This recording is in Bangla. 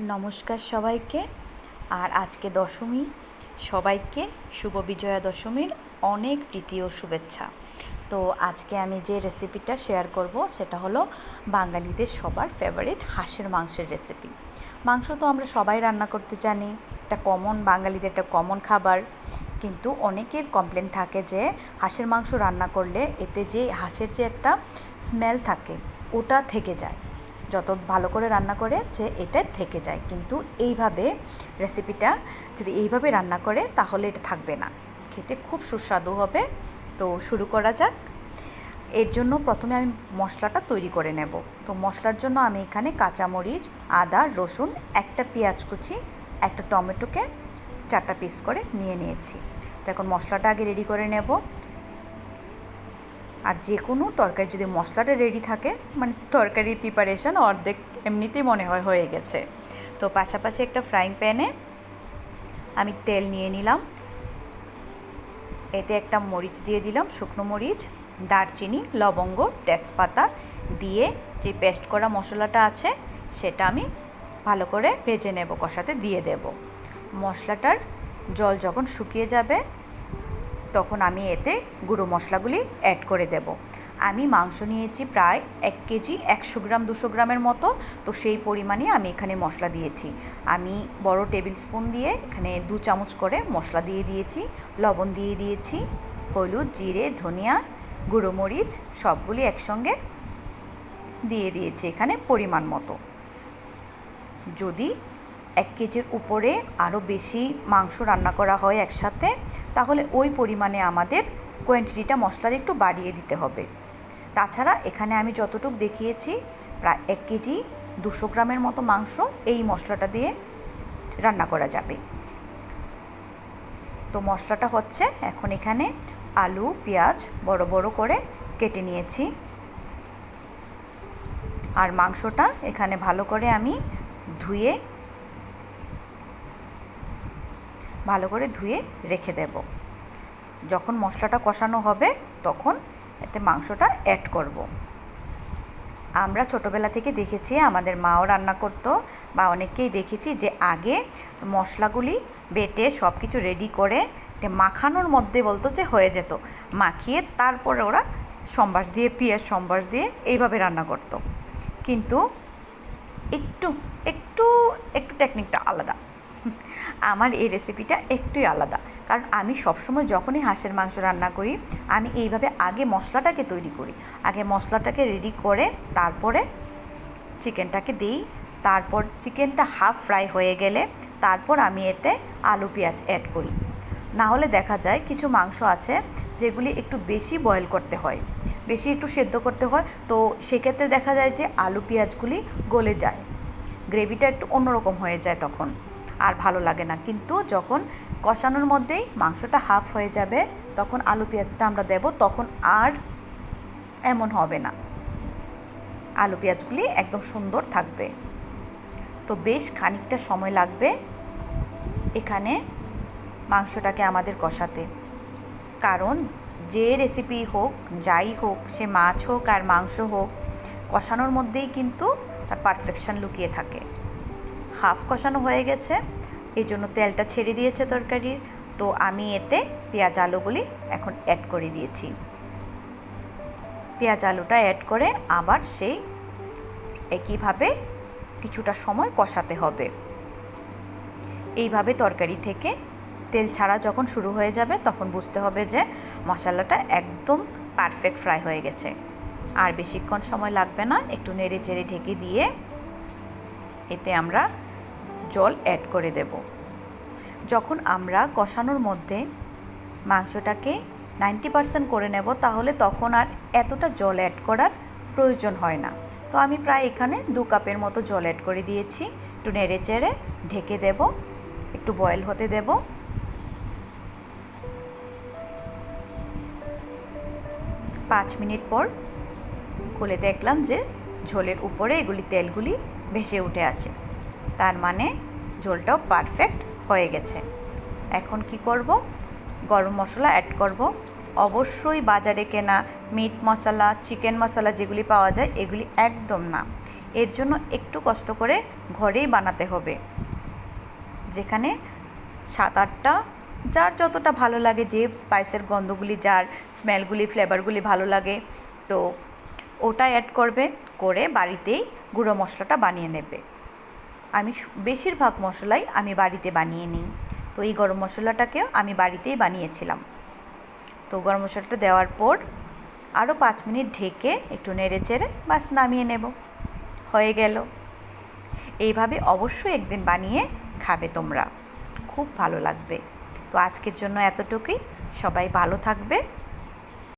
নমস্কার সবাইকে। আর আজকে দশমী, সবাইকে শুভ বিজয়া দশমীর অনেক প্রীতি ও শুভেচ্ছা। তো আজকে আমি যে রেসিপিটা শেয়ার করব সেটা হলো বাঙালিদের সবার ফেভারিট হাঁসের মাংসের রেসিপি। মাংস তো আমরা সবাই রান্না করতে জানি, এটা কমন, বাঙালিদের একটা কমন খাবার। কিন্তু অনেকের কমপ্লেন থাকে যে হাঁসের মাংস রান্না করলে এতে যে হাঁসের যে একটা স্মেল থাকে ওটা থেকে যায়, যত ভালো করে রান্না করে যে এটা থেকে যায়। কিন্তু এইভাবে রেসিপিটা যদি এইভাবে রান্না করে তাহলে এটা থাকবে না, খেতে খুব সুস্বাদু হবে। তো শুরু করা যাক। এর জন্য প্রথমে আমি মশলাটা তৈরি করে নেব। তো মশলার জন্য আমি এখানে কাঁচামরিচ, আদা, রসুন, একটা পেঁয়াজ কুচি, একটা টমেটোকে 4টা পিস করে নিয়েছি। তো এখন মশলাটা আগে রেডি করে নেব। আর যে কোনো তরকারি যদি মশলাটা রেডি থাকে, মানে তরকারির প্রিপারেশন অর্ধেক এমনিতেই মনে হয় হয়ে গেছে। তো পাশাপাশি একটা ফ্রাইং প্যানে আমি তেল নিয়ে নিলাম, এতে একটা মরিচ দিয়ে দিলাম, শুকনো মরিচ, দারচিনি, লবঙ্গ, তেজপাতা দিয়ে যে পেস্ট করা মশলাটা আছে সেটা আমি ভালো করে ভেজে নেব, কষাতে দিয়ে দেব। মশলাটার জল যখন শুকিয়ে যাবে তখন আমি এতে গুঁড়ো মশলাগুলি অ্যাড করে দেব। আমি মাংস নিয়েছি প্রায় 1 কেজি 100 গ্রাম 200 গ্রামের মতো, তো সেই পরিমাণে আমি এখানে মশলা দিয়েছি। আমি বড় টেবিল স্পুন দিয়ে এখানে 2 চামচ করে মশলা দিয়ে দিয়েছি, লবণ দিয়ে দিয়েছি, হলুদ, জিরে, ধনিয়া, গুঁড়ো মরিচ সবগুলি একসঙ্গে দিয়ে দিয়েছি এখানে পরিমাণ মতো। যদি 1 কেজির উপরে আরও বেশি মাংস রান্না করা হয় একসাথে, তাহলে ওই পরিমাণে আমাদের কোয়ান্টিটিটা মশলার একটু বাড়িয়ে দিতে হবে। তাছাড়া এখানে আমি যতটুকু দেখিয়েছি প্রায় 1 কেজি 200 গ্রামের মতো মাংস এই মশলাটা দিয়ে রান্না করা যাবে। তো মশলাটা হচ্ছে, এখন এখানে আলু, পেঁয়াজ বড় বড় করে কেটে নিয়েছি। আর মাংসটা এখানে ভালো করে আমি ভালো করে ধুয়ে রেখে দেব। যখন মশলাটা কষানো হবে তখন এতে মাংসটা অ্যাড করব। আমরা ছোটোবেলা থেকে দেখেছি, আমাদের মাও রান্না করতো বা অনেককেই দেখেছি যে আগে মশলাগুলি বেটে সব কিছু রেডি করে মাখানোর মধ্যে বলতো যে হয়ে যেত, মাখিয়ে তারপরে ওরা সম্বাস দিয়ে, পেঁয়াজ সম্বাস দিয়ে এইভাবে রান্না করতো। কিন্তু একটু একটু একটু টেকনিকটা আলাদা। আমার এই রেসিপিটা একটুই আলাদা, কারণ আমি সবসময় যখনই হাঁসের মাংস রান্না করি আমি এইভাবে আগে মশলাটাকে তৈরি করি, আগে মশলাটাকে রেডি করে তারপরে চিকেনটাকে দিই। তারপর চিকেনটা হাফ ফ্রাই হয়ে গেলে তারপর আমি এতে আলু পেঁয়াজ অ্যাড করি। না হলে দেখা যায় কিছু মাংস আছে যেগুলি একটু বেশি বয়েল করতে হয়, বেশি একটু সেদ্ধ করতে হয়, তো সেক্ষেত্রে দেখা যায় যে আলু পেঁয়াজগুলি গলে যায়, গ্রেভিটা একটু অন্যরকম হয়ে যায়, তখন আর ভালো লাগে না। কিন্তু যখন কষানোর মধ্যেই মাংসটা হাফ হয়ে যাবে তখন আলু পেঁয়াজটা আমরা দেব, তখন আর এমন হবে না, আলু পেঁয়াজগুলি একদম সুন্দর থাকবে। তো বেশ খানিকটা সময় লাগবে এখানে মাংসটাকে আমাদের কষাতে, কারণ যে রেসিপি হোক, যাই হোক, সে মাছ হোক আর মাংস হোক, কষানোর মধ্যেই কিন্তু তার পারফেকশন লুকিয়ে থাকে। হাফ কষানো হয়ে গেছে, এই জন্য তেলটা ছেড়ে দিয়েছে তরকারির। তো আমি এতে পেঁয়াজ আলুগুলি এখন অ্যাড করে দিয়েছি। পেঁয়াজ আলুটা অ্যাড করে আবার সেই একইভাবে কিছুটা সময় কষাতে হবে। এইভাবে তরকারি থেকে তেল ছাড়া যখন শুরু হয়ে যাবে তখন বুঝতে হবে যে মশলাটা একদম পারফেক্ট ফ্রাই হয়ে গেছে। আর বেশিক্ষণ সময় লাগবে না, একটু নেড়ে চেড়ে ঢেকে দিয়ে এতে আমরা জল অ্যাড করে দেব। যখন আমরা কষানোর মধ্যে মাংসটাকে 90% করে নেব তাহলে তখন আর এতটা জল অ্যাড করার প্রয়োজন হয় না। তো আমি প্রায় এখানে 2 কাপের মতো জল অ্যাড করে দিয়েছি। একটু নেড়ে চেড়ে ঢেকে দেব, একটু বয়েল হতে দেব। 5 মিনিট পর খুলে দেখলাম যে ঝোলের উপরে এগুলি তেলগুলি ভেসে উঠে আসে, তার মানে ঝোলটাও পারফেক্ট হয়ে গেছে। এখন কি করব, গরম মশলা অ্যাড করব। অবশ্যই বাজারে কেনা মিট মশলা, চিকেন মশলা যেগুলি পাওয়া যায় এগুলি একদম না, এর জন্য একটু কষ্ট করে ঘরেই বানাতে হবে, যেখানে 7-8টা যার যতটা ভালো লাগে, যে স্পাইসের গন্ধগুলি, যার স্মেলগুলি, ফ্লেভারগুলি ভালো লাগে, তো ওটা অ্যাড করবে, করে বাড়িতেই গুঁড়ো মশলাটা বানিয়ে নেবে। আমি বেশিরভাগ মশলাই আমি বাড়িতে বানিয়ে নিই, তো এই গরম মশলাটাকেও আমি বাড়িতেই বানিয়েছিলাম। তো গরম মশলাটা দেওয়ার পর আরও 5 মিনিট ঢেকে একটু নেড়ে চেড়ে বাস নামিয়ে নেব, হয়ে গেল। এইভাবে অবশ্যই একদিন বানিয়ে খাবে তোমরা, খুব ভালো লাগবে। তো আজকের জন্য এতটুকুই, সবাই ভালো থাকবে।